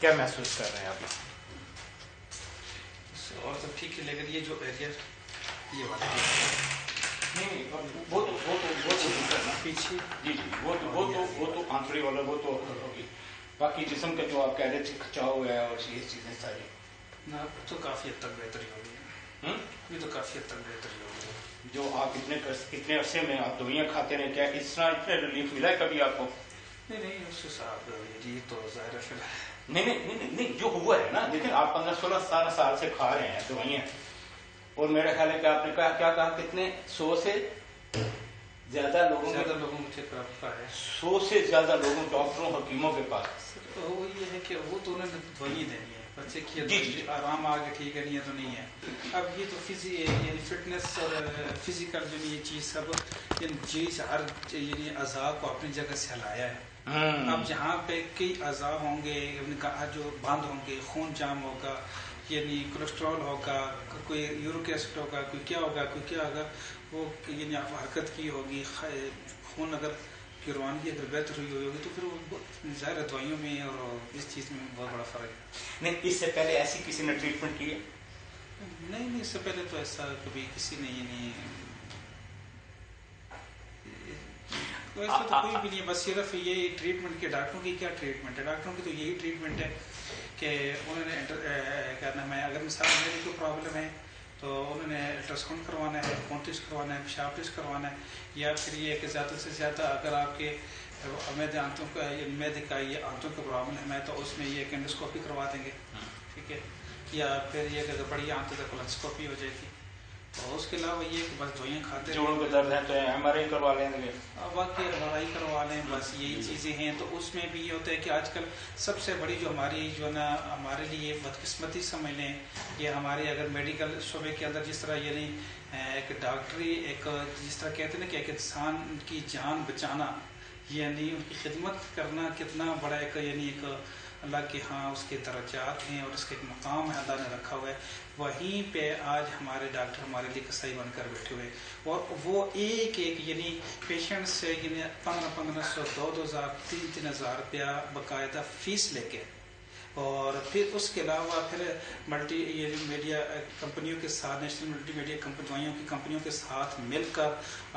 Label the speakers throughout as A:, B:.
A: کیا محسوس کر رہے ہیں آپ؟
B: اور سب ٹھیک ہے، لیکن یہ جو ایریا یہ والا
A: نہیں وہ تو
B: پیچھے
A: جی وہ تو آنسری والا وہ تو باقی جسم کا جو آپ کہہ رہے تھے کھچاؤ ہے اور یہ چیزیں ساری
B: نا تو کافی حد تک بہتری ہو گئی ہے، یہ تو کافی حد تک بہتری ہو گئی ہے۔
A: جو آپ اتنے عرصے میں آپ دوائیاں کھاتے رہے، کیا اس طرح اتنا ریلیف ملا ہے کبھی آپ کو؟
B: نہیں اس حساب یہ تو ظاہر ہے پھر
A: نہیں جو ہوا ہے نا، لیکن آپ 15-16 سال سے کھا رہے ہیں دوائیاں، اور میرا خیال ہے کہ آپ نے کیا کہا کتنے 100 سے زیادہ لوگوں
B: مجھے پراپت ہے
A: 100 سے زیادہ لوگوں ڈاکٹروں حکیموں کے پاس
B: وہ یہ ہے کہ وہ تو انہوں نے دوائی دینی ہے بچے کی
A: جی
B: آرام آ کے ٹھیک ہے، نہیں ہے تو نہیں ہے۔ اب یہ تو یعنی فٹنس اور فزیکل جو یہ چیز سب چیز ہر یعنی اعضاء کو اپنی جگہ سے ہلایا ہے۔ اب جہاں پہ کئی اعضاء ہوں گے جو بند ہوں گے، خون جام ہوگا، یعنی کولیسٹرول ہوگا، کوئی یورک ایسڈ ہوگا، کوئی کیا ہوگا وہ یعنی حرکت کی ہوگی، خون اگر کی روانگی اگر بہتر ہوئی ہوگی تو پھر وہ ظاہر دوائیوں میں اور اس چیز میں بہت بڑا فرق ہے۔
A: نہیں اس سے پہلے ایسی کسی نے ٹریٹمنٹ کی ہے؟
B: نہیں اس سے پہلے تو ایسا کبھی کسی نے یعنی ایسا تو کوئی بھی نہیں، بس صرف یہ ٹریٹمنٹ کے ڈاکٹروں کی کیا ٹریٹمنٹ ہے، ڈاکٹروں کی تو یہی ٹریٹمنٹ ہے کہ انہوں نے کیا نام ہے، اگر مثال میری کوئی پرابلم ہے تو انہوں نے الٹراساؤنڈ کروانا ہے، خون ٹیسٹ کروانا ہے، پیشاب ٹیسٹ کروانا ہے، یا پھر یہ کہ زیادہ سے زیادہ اگر آپ کے میدے آنتوں کا میدے کا یہ آنتوں کا پرابلم ہے تو اس میں یہ کینڈوسکوپی کروا دیں گے، ٹھیک ہے، یا پھر یہ کہ بڑی آنتوں کا کولونوسکوپی ہو جائے گی، اور اس کے علاوہ یہ کہ بس دوائیاں کھاتے
A: جوڑوں کا درد ہے تو ایم آر آئی کروا لیں گے،
B: باقی لڑائی کروا لیں، بس یہی چیزیں ہیں۔ تو اس میں بھی یہ ہوتا ہے کہ آج کل سب سے بڑی جو ہماری جو نا ہمارے لیے بدقسمتی سمجھ لیں، یہ ہمارے اگر میڈیکل شعبے کے اندر جس طرح یعنی ایک ڈاکٹری ایک جس طرح کہتے ہیں نا کہ ایک انسان کی جان بچانا یعنی ان کی خدمت کرنا کتنا بڑا ایک یعنی ایک اللہ کے ہاں اس کے درجات ہیں اور اس کے ایک مقام ہے اللہ نے رکھا ہوا ہے، وہیں پہ آج ہمارے ڈاکٹر ہمارے لیے کسائی بن کر بیٹھے ہوئے، اور وہ ایک یعنی پیشنٹ سے یعنی 1500 2,000 3,000 روپیہ باقاعدہ فیس لے کے، اور پھر اس کے علاوہ پھر ملٹی یعنی میڈیا کمپنیوں کے ساتھ نیشنل ملٹی میڈیا دوائیوں کی کمپنیوں کے ساتھ مل کر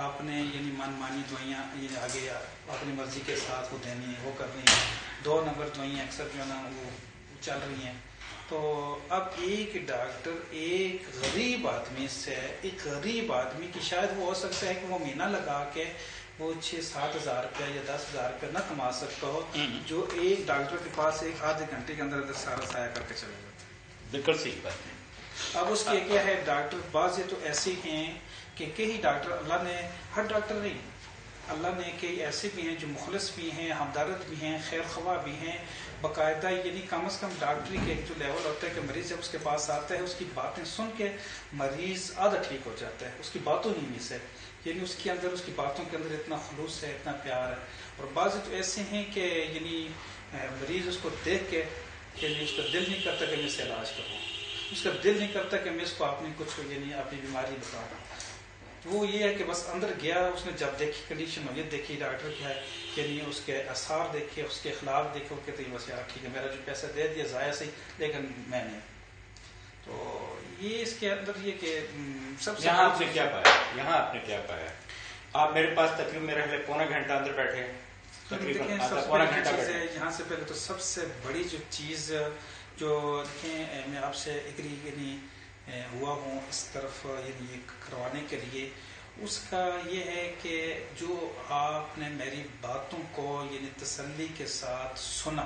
B: آپ نے یعنی من مانی دوائیاں یعنی آگے اپنی مرضی کے ساتھ وہ دینی ہے، وہ کرنی ہے، 2 نمبر دوائیاں اکثر جو ہے نا وہ چل رہی ہیں۔ تو اب ایک ڈاکٹر ایک غریب آدمی سے ایک غریب آدمی کی شاید وہ ہو سکتا ہے کہ وہ مہینہ لگا کے وہ 6-7 ہزار روپیہ یا 10 ہزار روپیہ نہ کما سکتا ہو، جو ایک ڈاکٹر کے پاس ایک آدھے گھنٹے کے اندر سارا سایہ کر کے چلے جاتا ہے۔
A: بالکل صحیح بات ہے۔
B: اب اس کے کیا ہے ڈاکٹر بعض تو ایسے ہیں کہ کئی ڈاکٹر اللہ نے ہر ڈاکٹر نہیں، اللہ نے کئی ایسے بھی ہیں جو مخلص بھی ہیں، ہمدرد بھی ہیں، خیر خواہ بھی ہیں، باقاعدہ یعنی کم از کم ڈاکٹری کے ایک جو لیول ہوتا ہے کہ مریض جب اس کے پاس آتا ہے اس کی باتیں سن کے مریض آدھا ٹھیک ہو جاتا ہے، اس کی باتوں نہیں سے یعنی اس کے اندر اس کی باتوں کے اندر اتنا خلوص ہے، اتنا پیار ہے، اور بعض تو ایسے ہیں کہ یعنی مریض اس کو دیکھ کے یعنی اس کا دل نہیں کرتا کہ میں اس سے علاج کروں، اس کا دل نہیں کرتا کہ میں اس کو اپنی کچھ یعنی اپنی بیماری بتاؤں، وہ یہ ہے کہ بس اندر گیا، اس نے جب دیکھی کنڈیشن نوعیت دیکھی ڈاکٹر کیا ہے یعنی اس کے آثار دیکھے، اس کے اخلاق دیکھے، وہ کہتے ہیں بس یار ٹھیک ہے میرا جو پیسہ دے دیا ضائع صحیح لیکن میں نہیں۔ تو یہ اس کے اندر یہ کہ سب سے
A: یہاں آپ نے کیا پایا؟ آپ میرے پاس تقریباً میرے خیال پونا گھنٹہ اندر بیٹھے، تقریباً پونا گھنٹہ بیٹھے۔
B: یہاں سے پہلے تو سب سے بڑی جو چیز جو دیکھیں میں آپ سے ایگری یعنی ہوا ہوں اس طرف یعنی کروانے کے لیے، اس کا یہ ہے کہ جو آپ نے میری باتوں کو یعنی تسلی کے ساتھ سنا،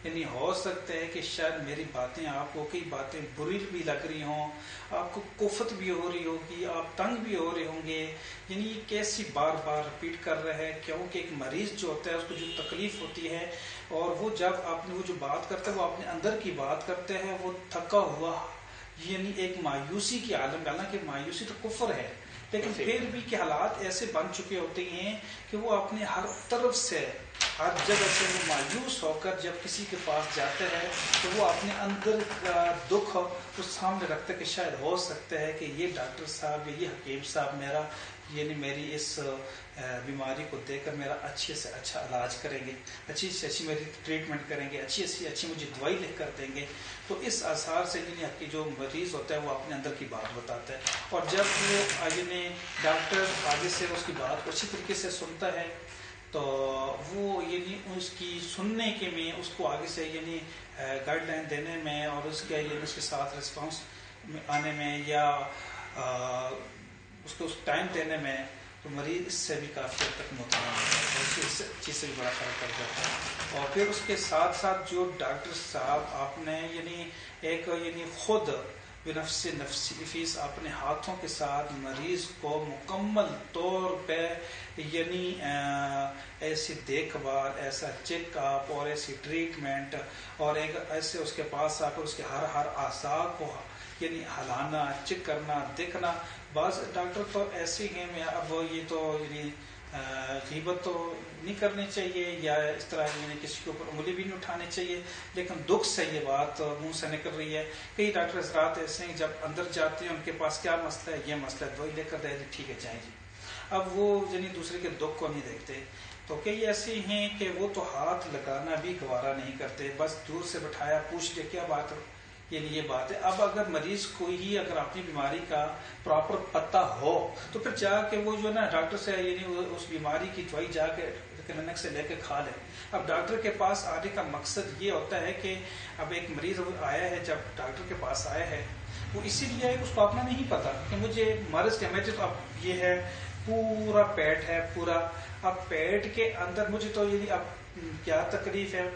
B: یعنی ہو سکتا ہے کہ شاید میری باتیں آپ کو کئی باتیں بری بھی لگ رہی ہوں، آپ کو کفت بھی ہو رہی ہوگی، آپ تنگ بھی ہو رہے ہوں گے، یعنی یہ کیسی بار بار رپیٹ کر رہے ہیں، کیونکہ ایک مریض جو ہوتا ہے اس کو جو تکلیف ہوتی ہے اور وہ جب آپ نے وہ جو بات کرتا ہے وہ اپنے اندر کی بات کرتے ہیں، وہ تھکا ہوا یعنی ایک مایوسی کی عالم، حالانکہ مایوسی تو کفر ہے لیکن پھر بھی کہ حالات ایسے بن چکے ہوتے ہیں کہ وہ اپنے ہر طرف سے ہر جگہ سے وہ مایوس ہو کر جب کسی کے پاس جاتے ہیں تو وہ اپنے اندر کا دکھ اس سامنے رکھتے کہ شاید ہو سکتا ہے کہ یہ ڈاکٹر صاحب یا یہ حکیم صاحب میرا یعنی میری اس بیماری کو دیکھ کر میرا اچھے سے اچھا علاج کریں گے، اچھی سے اچھی میری ٹریٹمنٹ کریں گے، اچھی سے اچھی مجھے دوائی لکھ کر دیں گے. تو اس آثار سے یعنی آپ کی جو مریض ہوتا ہے وہ اپنے اندر کی بات بتاتا ہے، اور جب وہ یعنی ڈاکٹر آگے سے اس کی بات کو اچھی طریقے سے سنتا ہے تو وہ یعنی اس کی سننے کے میں اس کو آگے سے یعنی گائیڈ لائن دینے میں اور اس کے یعنی اس کے ساتھ رسپانس آنے میں یا اس کو اس ٹائم دینے میں تو مریض اس سے بھی کافی حد تک مطمئن ہوتا ہے، اس چیز سے بھی بڑا فرق پڑ جاتا ہے. اور پھر اس کے ساتھ ساتھ جو ڈاکٹر صاحب آپ نے یعنی ایک یعنی خود بنفس نفیس اپنے ہاتھوں کے ساتھ مریض کو مکمل طور پہ یعنی ایسی دیکھ بھال، ایسا چیک اپ اور ایسی ٹریٹمنٹ اور ایک ایسے اس کے پاس آ کر اس کے ہر اعضاء کو یعنی ہلانا، چیک کرنا، دیکھنا. بعض ڈاکٹر تو ایسے ہیں میں اب یہ تو یعنی غیبت تو نہیں کرنی چاہیے یا اس طرح یعنی کسی کے اوپر انگلی بھی نہیں اٹھانی چاہیے، لیکن دکھ سے یہ بات منہ سے نکل رہی ہے. کئی ڈاکٹر حضرات ایسے ہیں جب اندر جاتے ہیں ان کے پاس کیا مسئلہ ہے، یہ مسئلہ ہے، دوائی لے کر دے دی، ٹھیک ہے جائیں جی. اب وہ یعنی دوسرے کے دکھ کو نہیں دیکھتے. تو کئی ایسے ہیں کہ وہ تو ہاتھ لگانا بھی گوارا نہیں کرتے، بس دور سے بٹھایا پوچھ لے کیا بات ہے، یعنی یہ بات ہے. اب اگر مریض کو ہی اگر اپنی بیماری کا پراپر پتہ ہو تو پھر جا کے وہ جو ہے نا ڈاکٹر سے یعنی اس بیماری کی دوائی جا کے کلینک سے لے کے کھا لے. اب ڈاکٹر کے پاس آنے کا مقصد یہ ہوتا ہے کہ اب ایک مریض آیا ہے، جب ڈاکٹر کے پاس آیا ہے وہ اسی لیے ہے اس کو اپنا نہیں پتا کہ مجھے مرض کیا، مجھے تو اب یہ ہے پورا پیٹ ہے پورا، اب پیٹ کے اندر مجھے تو یعنی اب کیا تکلیف ہے،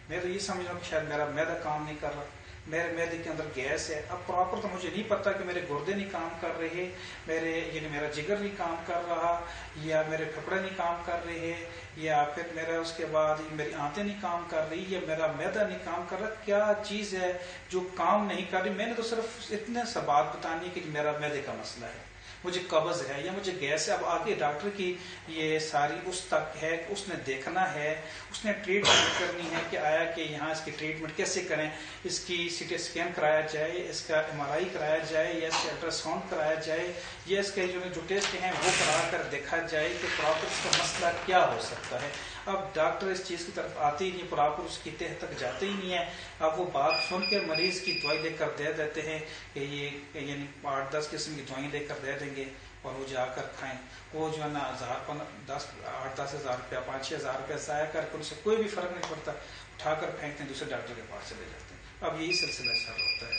B: میں تو یہ سمجھ رہا ہوں کہ شاید میرا معدہ کام نہیں کر رہا، میرے معدے کے اندر گیس ہے. اب پراپر تو مجھے نہیں پتا کہ میرے گردے نہیں کام کر رہے، میرے یعنی میرا جگر نہیں کام کر رہا، یا میرے پھپھڑے نہیں کام کر رہے، یا پھر میرا اس کے بعد میری آنتیں نہیں کام کر رہی، یا میرا معدہ نہیں کام کر رہا. کیا چیز ہے جو کام نہیں کر رہی؟ میں نے تو صرف اتنے سا بات بتانی کہ میرا معدے کا مسئلہ ہے، مجھے قبض ہے یا مجھے گیس ہے. اب آگے ڈاکٹر کی یہ ساری اس تک ہے کہ اس نے دیکھنا ہے، اس نے ٹریٹمنٹ کرنی ہے کہ آیا کہ یہاں اس کی ٹریٹمنٹ کیسے کریں، اس کی سی ٹی اسکین کرایا جائے، اس کا ایم آر آئی کرایا جائے، یا اس کا الٹرا ساؤنڈ کرایا جائے، یا اس کے جو ٹیسٹ ہیں وہ کرا کر دیکھا جائے کہ پراپر اس کا مسئلہ کیا ہو سکتا ہے. اب ڈاکٹر اس چیز کی طرف آتے ہی نہیں، پراپر اس کی تہ تک جاتے ہی نہیں ہے. اب وہ بات سن کے مریض کی دوائی لے کر دے دیتے ہیں کہ یہ یعنی 8-10 قسم کی دوائیں لے کر دے دیں گے اور وہ جا کر کھائیں. وہ جو ہے نا 8-10 ہزار روپیہ 5-6 ہزار روپیہ ضائع کر کے ان سے کوئی بھی فرق نہیں پڑتا، اٹھا کر پھینکتے ہیں، دوسرے ڈاکٹر کے پاس چلے جاتے ہیں. اب یہی سلسلہ سر ہوتا ہے.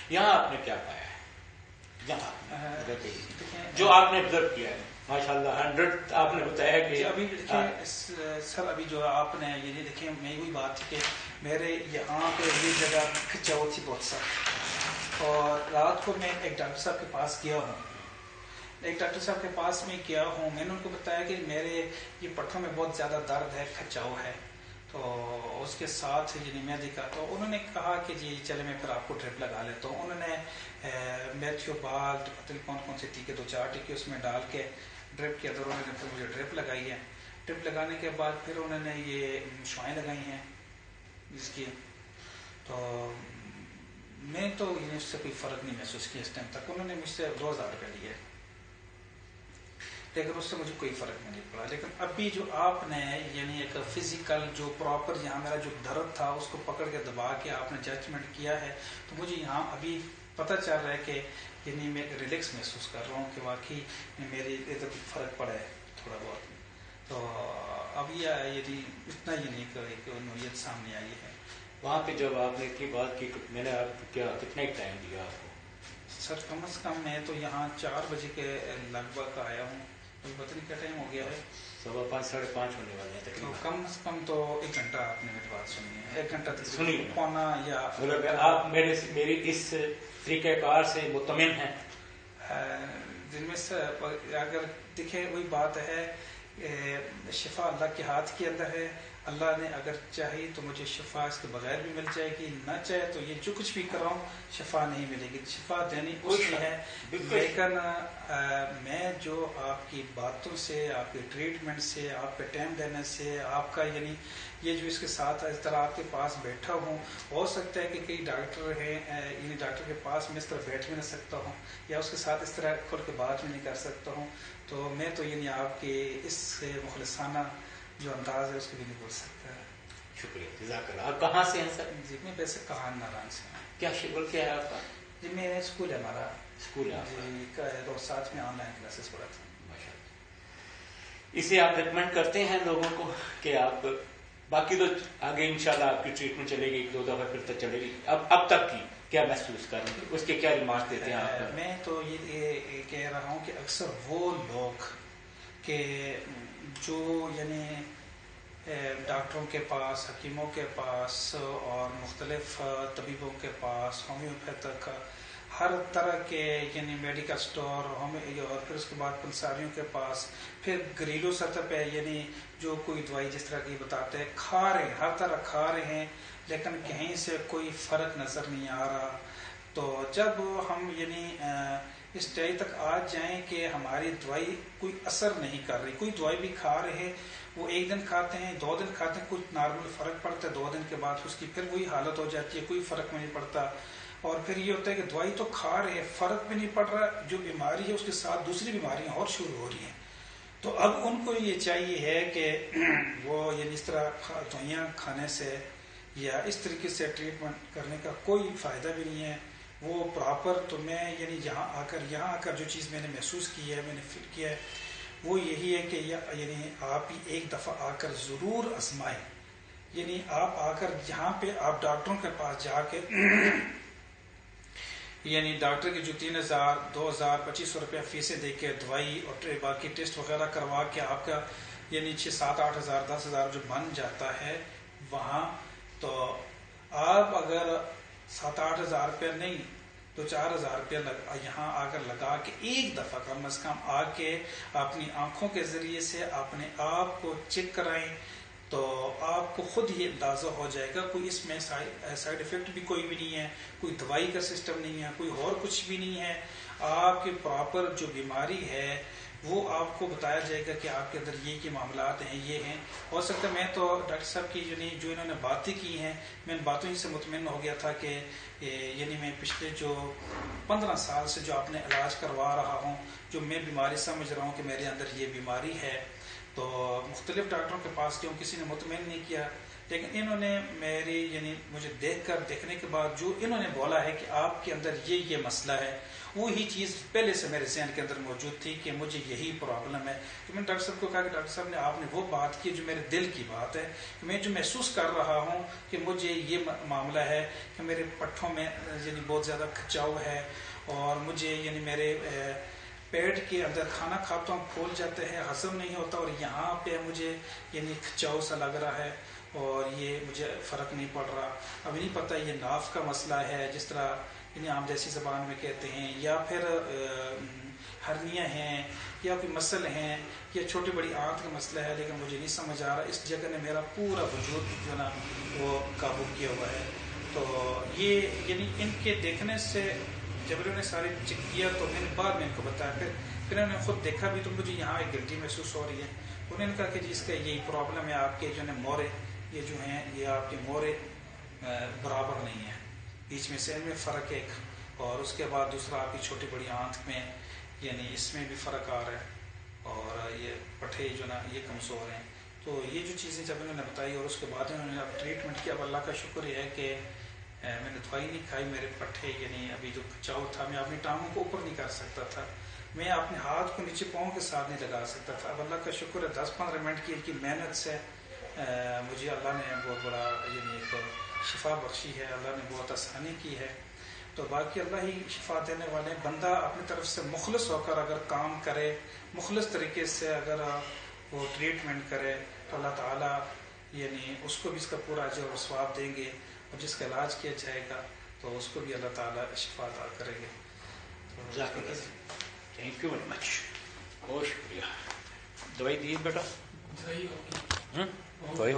A: یہاں آپ نے کیا پایا ہے، یہاں جو آپ نے آبزرو کیا ہے ماشاءاللہ 100 آپ نے بتایا کہ
B: ابھی دیکھیں سر، ابھی جو آپ نے یہ دیکھیں میں وہی بات تھی کہ میرے یہاں پہ یہ جگہ کھچاؤ تھی بہت سخت، اور رات کو میں ایک ڈاکٹر صاحب کے پاس گیا ہوں، میں نے ان کو بتایا کہ میرے یہ پٹھوں میں بہت زیادہ درد ہے، کھچاؤ ہے، تو اس کے ساتھ یعنی میں دیکھا تو انہوں نے کہا کہ جی چلے میں پھر آپ کو ڈرپ لگا لیتا ہوں. انہوں نے میتھیو باگ پتہ نہیں کون سے ٹیکے 2-4 ٹیکے اس میں ڈال کے ڈرپ کے اندر انہوں نے پھر مجھے ڈرپ لگائی ہے. ڈرپ لگانے کے بعد پھر انہوں نے یہ شوائیں لگائی ہیں جس کی، تو میں تو اس سے کوئی فرق نہیں محسوس کیا اس ٹائم تک. انہوں نے مجھ سے 2000 روپے لیے لیکن اس سے مجھے کوئی فرق نہیں پڑا. لیکن ابھی جو آپ نے یعنی ایک فزیکل جو پراپر یہاں میرا جو درد تھا اس کو پکڑ کے دبا کے آپ نے ججمنٹ کیا ہے، تو مجھے یہاں ابھی پتہ چل رہا ہے کہ یعنی میں ریلیکس محسوس کر رہا ہوں کہ واقعی میری ادھر فرق پڑا ہے تھوڑا بہت. تو اب یہ یعنی اتنا ہی نہیں کہ ایک نوعیت سامنے آئی ہے.
A: وہاں پہ جب آپ نے اتنی بات کی میں نے آپ کو کیا کتنا ٹائم دیا آپ کو؟
B: سر کم از کم میں تو یہاں 4 بجے کے لگ بھگ آیا ہوں، پتہ نہیں کیا ٹائم ہو گیا ہے،
A: 5:30 ہونے والے ہیں
B: تو کم از کم تو 1 گھنٹہ آپ نے میری بات سنی ہے، 1 گھنٹہ
A: سنی
B: پونا یا
A: آپ میری اس طریقہ کار سے مطمئن ہیں؟
B: جن میں سے اگر دیکھیں وہی بات ہے، شفا اللہ کے ہاتھ کے اندر ہے. اللہ نے اگر چاہی تو مجھے شفا اس کے بغیر بھی مل جائے گی، نہ چاہے تو یہ جو کچھ بھی کر رہا ہوں شفا نہیں ملے گی، شفا دینی اس کی ہے۔ لیکن میں جو آپ کی باتوں سے، آپ کے ٹریٹمنٹ سے، آپ کے ٹائم دینے سے، آپ کا یعنی یہ جو اس کے ساتھ اس طرح آپ کے پاس بیٹھا ہوں، ہو سکتا ہے کہ کئی ڈاکٹر ہیں یعنی ڈاکٹر کے پاس میں اس طرح بیٹھ بھی نہ سکتا ہوں یا اس کے ساتھ اس طرح کھل کے بات بھی نہیں کر سکتا ہوں، تو میں تو یعنی آپ کے اس مخلصانہ جو انداز ہے اس کو بھی نہیں بول سکتا ہے۔
A: شکریہ، جزاک اللہ۔ آپ کہاں سے ہیں سر؟
B: جی میں ویسے کہان ناران سے ہوں۔
A: کیا شغل کیا ہے آپ کا؟
B: جی میرا اسکول ہے، ہمارا
A: اسکول ہے آپ کا؟
B: جی تو ساتھ میں آن لائن کلاسز پڑھاتا ہوں۔
A: ماشاء اللہ۔ اسے آپ ریکمینڈ کرتے ہیں لوگوں کو کہ آپ، باقی تو آگے انشاءاللہ آپ کی ٹریٹمنٹ چلے گی، 1-2 دفعہ پھر تک چلے گی، اب تک کی کیا محسوس کر رہے ہیں، اس کے کیا ریمارکس دیتے ہیں آپ؟
B: میں تو یہ کہہ رہا ہوں کہ اکثر وہ لوگ کہ جو یعنی ڈاکٹروں کے پاس، حکیموں کے پاس اور مختلف طبیبوں کے پاس، ہومیوپیتھک ہر طرح کے یعنی میڈیکل سٹور اور پھر اس کے بعد پنساریوں کے پاس، پھر گھریلو سطح پہ یعنی جو کوئی دوائی جس طرح کی بتاتے ہیں کھا رہے ہیں، ہر طرح کھا رہے ہیں لیکن کہیں سے کوئی فرق نظر نہیں آ رہا، تو جب ہم یعنی اس اسٹیج تک آ جائیں کہ ہماری دوائی کوئی اثر نہیں کر رہی، کوئی دوائی بھی کھا رہے وہ 1 دن کھاتے ہیں، 2 دن کھاتے ہیں، کچھ نارمل فرق پڑتا ہے، 2 دن کے بعد اس کی پھر وہی حالت ہو جاتی ہے، کوئی فرق نہیں پڑتا، اور پھر یہ ہوتا ہے کہ دوائی تو کھا رہے ہیں، فرق بھی نہیں پڑ رہا، جو بیماری ہے اس کے ساتھ دوسری بیماریاں اور شروع ہو رہی ہیں، تو اب ان کو یہ چاہیے ہے کہ وہ یعنی اس طرح دوائیاں کھانے سے یا اس طریقے سے ٹریٹمنٹ کرنے کا کوئی فائدہ بھی نہیں ہے، وہ پراپر تو میں یعنی یہاں آ کر جو چیز میں نے محسوس کی ہے، میں نے فیل کیا ہے، وہ یہی ہے کہ یعنی آپ ہی ایک دفعہ آ کر ضرور آزمائیں، یعنی آپ آ کر یہاں پہ آپ ڈاکٹروں کے پاس جا کے یعنی ڈاکٹر کی جو 3000 2000 2500 روپیہ فیسیں دے کے دوائی اور باقی ٹیسٹ وغیرہ کروا کے آپ کا یعنی 6-7-8 ہزار 10 ہزار جو بن جاتا ہے وہاں، تو آپ اگر 7-8 ہزار روپیہ نہیں تو 4,000 روپیہ یہاں آ کر لگا کے ایک دفعہ کم از کم آ کے اپنی آنکھوں کے ذریعے سے اپنے آپ کو چیک کرائیں، تو آپ کو خود ہی اندازہ ہو جائے گا، کوئی اس میں سائیڈ ایفیکٹ بھی کوئی بھی نہیں ہے، کوئی دوائی کا سسٹم نہیں ہے، کوئی اور کچھ بھی نہیں ہے، آپ کی پراپر جو بیماری ہے وہ آپ کو بتایا جائے گا کہ آپ کے اندر یہ معاملات ہیں، یہ ہیں۔ ہو سکتا ہے میں تو ڈاکٹر صاحب کی جو انہوں نے باتیں کی ہیں میں ان باتوں ہی سے مطمئن ہو گیا تھا کہ یعنی میں پچھلے جو 15 سال سے جو اپنے علاج کروا رہا ہوں، جو میں بیماری سمجھ رہا ہوں کہ میرے اندر یہ بیماری ہے، تو مختلف ڈاکٹروں کے پاس گیا ہوں، کسی نے مطمئن نہیں کیا، لیکن انہوں نے میری یعنی مجھے دیکھنے کے بعد جو انہوں نے بولا ہے کہ آپ کے اندر یہ مسئلہ ہے، وہی چیز پہلے سے میرے ذہن کے اندر موجود تھی کہ مجھے یہی پرابلم ہے، کہ میں نے ڈاکٹر صاحب کو کہا کہ ڈاکٹر صاحب نے آپ نے وہ بات کی جو میرے دل کی بات ہے، کہ میں جو محسوس کر رہا ہوں کہ مجھے یہ معاملہ ہے کہ میرے پٹھوں میں یعنی بہت زیادہ کھچاؤ ہے، اور مجھے یعنی میرے پیٹ کے اندر کھانا کھاتا ہوں پھول جاتے ہیں، ہضم نہیں ہوتا، اور یہاں پہ مجھے یعنی کھچاؤ سا لگ رہا ہے، اور یہ مجھے فرق نہیں پڑ رہا، اب نہیں پتہ یہ ناف کا مسئلہ ہے جس طرح یعنی عام دیسی زبان میں کہتے ہیں، یا پھر ہرنیاں ہیں، یا کوئی مسل ہیں، یا چھوٹی بڑی آنت کا مسئلہ ہے، لیکن مجھے نہیں سمجھ آ رہا، اس جگہ نے میرا پورا وجود جو نا وہ قابو کیا ہوا ہے، تو یہ یعنی ان کے دیکھنے سے جب انہوں نے سارے چیک کیا تو میں نے بعد میں ان کو بتایا، پھر انہوں نے خود دیکھا بھی تو مجھے یہاں ایک گلٹی محسوس ہو رہی ہے، انہوں نے کہا کہ جی اس کا یہی پرابلم ہے، آپ کے جو ہے مورے یہ جو ہیں یہ آپ کے مورے برابر نہیں ہیں، بیچ میں سے ان میں فرق ایک، اور اس کے بعد دوسرا آپ کی چھوٹی بڑی آنکھ میں یعنی اس میں بھی فرق آ رہا ہے، اور یہ پٹھے جو نا یہ کمزور ہیں، تو یہ جو چیزیں جب انہوں نے بتائی اور اس کے بعد انہوں نے اب ٹریٹمنٹ کیا، اب اللہ کا شکر یہ ہے کہ میں نے دوائی نہیں کھائی، میرے پٹھے یعنی ابھی جو کھچاؤ تھا، میں اپنی ٹانگوں کو اوپر نہیں کر سکتا تھا، میں اپنے ہاتھ کو نیچے پاؤں کے ساتھ نہیں لگا سکتا تھا، اب اللہ کا شکر ہے 10-15 منٹ کی ان کی محنت سے مجھے اللہ نے بہت بڑا یعنی ایک شفا بخشی ہے، اللہ نے بہت آسانی کی ہے، تو باقی اللہ ہی شفا دینے والے، بندہ اپنی طرف سے مخلص ہو کر اگر کام کرے، مخلص طریقے سے اگر وہ ٹریٹمنٹ کرے تو اللہ تعالیٰ یعنی اس کو بھی اس کا پورا اجر و ثواب دیں گے، اور جس کا علاج کیا جائے گا تو اس کو بھی اللہ تعالیٰ شفا عطا کریں گے۔
A: تھینک یو ویری مچ، بہت شکریہ۔ دوائی دی بیٹا؟
C: صحیح ہوگی۔
A: دوائی